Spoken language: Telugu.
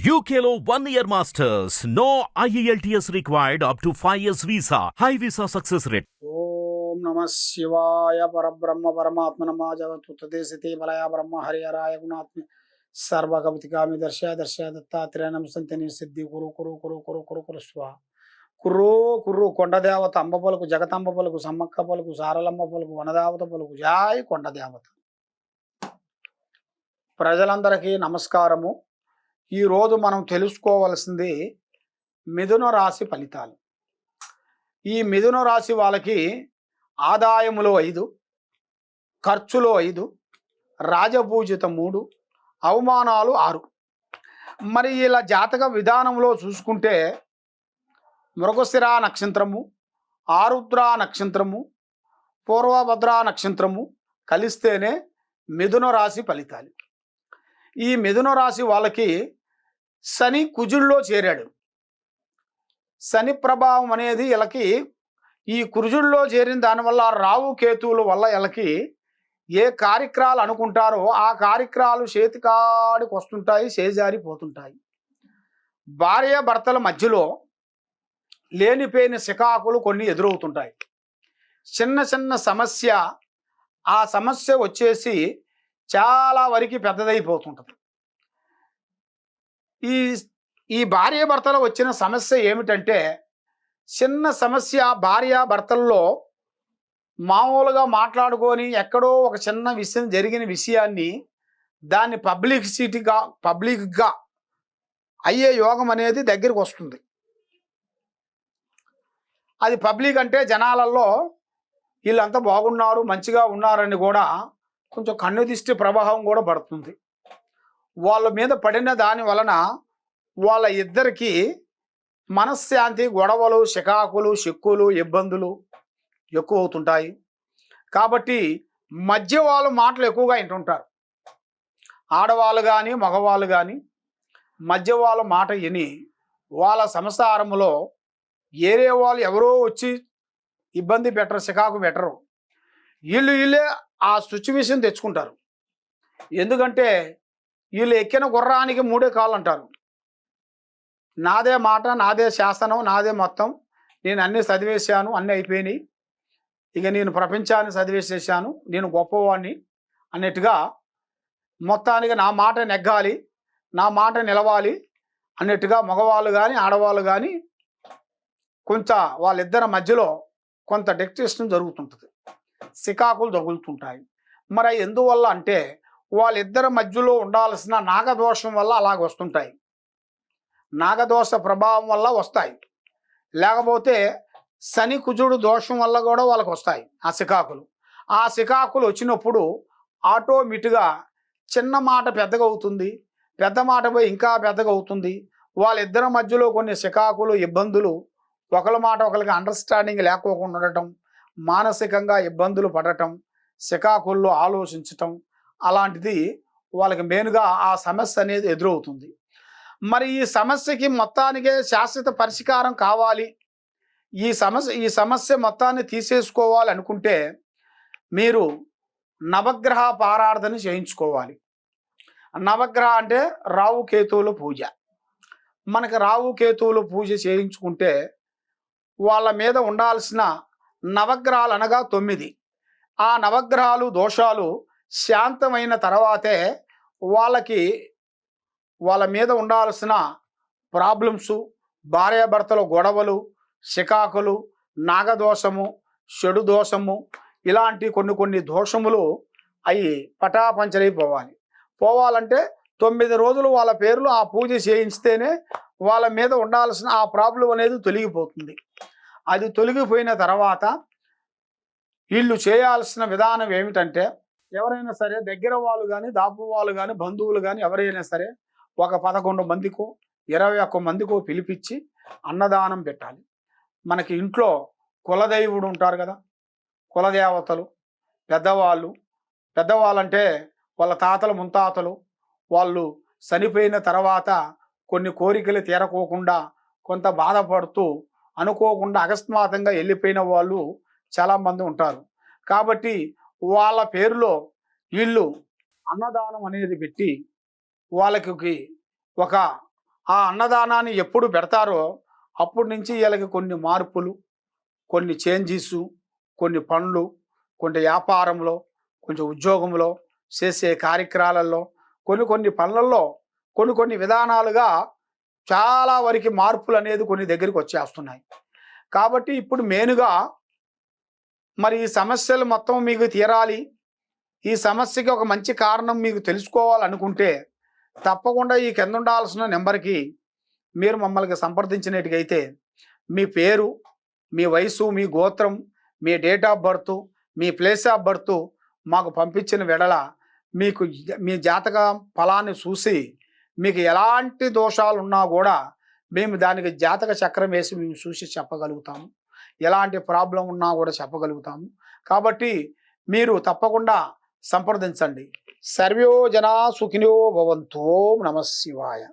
UKLO 1 year masters. No IELTS required up to 5 years visa. High visa success rate. ఓం నమ శివాయ పరబ్రహ్మ పరమాత్మ నమ జగత్తుతదేశితే మలయ బ్రహ్మ హరిహరాయ గుణాత్మి సర్వగమతికామి దర్శయ దర్శయ దత్తాత్రేయ నమసంతని సిద్ధి కురు కురు కురు కురు కురు కురు స్వ కుర్రో కుర్రు కొండదేవత అంబ పలుకు జగతంబ పలుకు సమ్మక్క పలుకు సారలమ్మ పలుకు వనదేవత పలుకు జాయ్ కొండదేవత. ప్రజలందరికీ నమస్కారము. ఈరోజు మనం తెలుసుకోవలసింది మిథున రాశి ఫలితాలు. ఈ మిథున రాశి వాళ్ళకి ఆదాయములో 5, ఖర్చులో 5, రాజపూజిత 3, అవమానాలు 6. మరి ఇలా జాతక విధానంలో చూసుకుంటే మృగశిర నక్షత్రము, ఆరుద్ర నక్షత్రము, పూర్వభద్ర నక్షత్రము కలిస్తేనే మిథున రాశి ఫలితాలు. ఈ మిథున రాశి వాళ్ళకి శని కుజుల్లో చేరాడు. శని ప్రభావం అనేది వీళ్ళకి ఈ కుజుల్లో చేరిన దానివల్ల రావు కేతువుల వల్ల వీళ్ళకి ఏ కార్యక్రమాలు అనుకుంటారో ఆ కార్యక్రమాలు చేతికాడికి వస్తుంటాయి, చేజారిపోతుంటాయి. భార్య భర్తల మధ్యలో లేనిపోయిన సికాకులు కొన్ని ఎదురవుతుంటాయి. చిన్న చిన్న సమస్య, ఆ సమస్య వచ్చేసి చాలా వరకు పెద్దదైపోతుంటుంది. ఈ భార్య భర్తలు వచ్చిన సమస్య ఏమిటంటే, చిన్న సమస్య భార్య భర్తల్లో మామూలుగా మాట్లాడుకొని ఎక్కడో ఒక చిన్న విషయం జరిగిన విషయాన్ని దాన్ని పబ్లిక్గా అయ్యే యోగం అనేది దగ్గరికి వస్తుంది. అది పబ్లిక్ అంటే జనాలలో వీళ్ళంతా బాగున్నారు, మంచిగా ఉన్నారని కూడా కొంచెం కన్ను దిష్టి ప్రభావం కూడా పడుతుంది. వాళ్ళ మీద పడిన దాని వలన వాళ్ళ ఇద్దరికి మనశ్శాంతి, గొడవలు, చికాకులు, చిక్కులు, ఇబ్బందులు ఎక్కువ అవుతుంటాయి. కాబట్టి మధ్య వాళ్ళు మాటలు ఎక్కువగా వింటుంటారు. ఆడవాళ్ళు కానీ మగవాళ్ళు కానీ మధ్య వాళ్ళ మాట విని వాళ్ళ సంసారంలో ఏరే వాళ్ళు ఎవరో వచ్చి ఇబ్బంది పెట్టరు, చికాకు పెట్టరు. వీళ్ళే ఆ సిచ్యువేషన్ తెచ్చుకుంటారు. ఎందుకంటే వీళ్ళు ఎక్కిన గుర్రానికి 3 కాళ్ళు అంటారు. నాదే మాట, నాదే శాసనం, నాదే మొత్తం, నేను అన్నీ చదివేశాను, అన్నీ అయిపోయినాయి, ఇక నేను ప్రపంచాన్ని చదివేసేసాను, నేను గొప్పవాడిని అన్నట్టుగా మొత్తానికి నా మాట నెగ్గాలి, నా మాట నిలవాలి అన్నట్టుగా మగవాళ్ళు కానీ ఆడవాళ్ళు కానీ కొంత వాళ్ళిద్దరి మధ్యలో కొంత డిస్కషన్ జరుగుతుంటుంది, సికాకులు తగులుతుంటాయి. మరి ఎందువల్ల అంటే వాళ్ళిద్దరి మధ్యలో ఉండాల్సిన నాగదోషం వల్ల అలాగ వస్తుంటాయి. నాగదోష ప్రభావం వల్ల వస్తాయి, లేకపోతే శని కుజుడు దోషం వల్ల కూడా వాళ్ళకు వస్తాయి ఆ సికాకులు. ఆ సికాకులు వచ్చినప్పుడు ఆటోమేటిక్గా చిన్న మాట పెద్దగా అవుతుంది, పెద్ద మాట పోయి ఇంకా పెద్దగా అవుతుంది. వాళ్ళిద్దరి మధ్యలో కొన్ని సికాకులు, ఇబ్బందులు, ఒకరి మాట ఒకరికి అండర్స్టాండింగ్ లేకోకుండా ఉండటం, మానసికంగా ఇబ్బందులు పడటం, సికాకుల్లో ఆలోచించటం, అలాంటిది వాళ్ళకి మెయిన్గా ఆ సమస్య అనేది ఎదురవుతుంది. మరి ఈ సమస్యకి మొత్తానికే శాశ్వత పరిష్కారం కావాలి, ఈ సమస్య మొత్తాన్ని తీసేసుకోవాలి అనుకుంటే మీరు నవగ్రహ పారార్థన చేయించుకోవాలి. నవగ్రహ అంటే రావు కేతువుల పూజ. మనకి రావు కేతువుల పూజ చేయించుకుంటే వాళ్ళ మీద ఉండాల్సిన నవగ్రహాలు అనగా 9, ఆ నవగ్రహాలు దోషాలు శాంతమైన తర్వాతే వాళ్ళ మీద ఉండాల్సిన ప్రాబ్లమ్స్, భార్యాభర్తల గొడవలు, చికాకులు, నాగదోషము, చెడు దోషము, ఇలాంటి కొన్ని దోషములు అవి పోవాలంటే 9 రోజులు వాళ్ళ పేర్లు ఆ పూజ చేయిస్తేనే వాళ్ళ మీద ఉండాల్సిన ఆ ప్రాబ్లం అనేది తొలగిపోతుంది. అది తొలగిపోయిన తర్వాత వీళ్ళు చేయాల్సిన విధానం ఏమిటంటే, ఎవరైనా సరే దగ్గర వాళ్ళు కానీ దాపు వాళ్ళు కానీ బంధువులు కానీ ఎవరైనా సరే ఒక 11 మందికో 21 మందికో పిలిపించి అన్నదానం పెట్టాలి. మనకి ఇంట్లో కులదైవుడు ఉంటారు కదా, కులదేవతలు, పెద్దవాళ్ళంటే వాళ్ళ తాతలు ముత్తాతలు, వాళ్ళు చనిపోయిన తర్వాత కొన్ని కోరికలు తీరకోకుండా కొంత బాధపడుతూ అనుకోకుండా అకస్మాత్తుగా వెళ్ళిపోయిన వాళ్ళు చాలామంది ఉంటారు. కాబట్టి వాళ్ళ పేరులో వీళ్ళు అన్నదానం అనేది పెట్టి వాళ్ళకి ఒక ఆ అన్నదానాన్ని ఎప్పుడు పెడతారో అప్పటి నుంచి వీళ్ళకి కొన్ని మార్పులు, కొన్ని చేంజెస్, కొన్ని పనులు, కొన్ని వ్యాపారంలో, కొంచెం ఉద్యోగంలో, చేసే కార్యక్రమాలలో, కొన్ని పనులలో, కొన్ని విధానాలుగా చాలా వరకు మార్పులు అనేది కొన్ని దగ్గరికి వచ్చేస్తున్నాయి. కాబట్టి ఇప్పుడు మెయిన్‌గా మరి ఈ సమస్యలు మొత్తం మీకు తీరాలి. ఈ సమస్యకి ఒక మంచి కారణం మీకు తెలుసుకోవాలనుకుంటే తప్పకుండా ఈ కింద ఉండాల్సిన నెంబర్‌కి మీరు మమ్మల్ని సంప్రదించినట్టుగైతే మీ పేరు, మీ వయసు, మీ గోత్రం, మీ డేట్ ఆఫ్ బర్త్, మీ ప్లేస్ ఆఫ్ బర్త్ మాకు పంపించిన వెడల మీకు మీ జాతక ఫలాన్ని చూసి మీకు ఎలాంటి దోషాలున్నా కూడా మేము దానికి జాతక చక్రం వేసి మేము చూసి చెప్పగలుగుతాము. ఎలాంటి ప్రాబ్లం ఉన్నా కూడా చెప్పగలుగుతాము. కాబట్టి మీరు తప్పకుండా సంప్రదించండి. సర్వే జనా సుఖినో భవంతు. ఓం నమః శివాయ.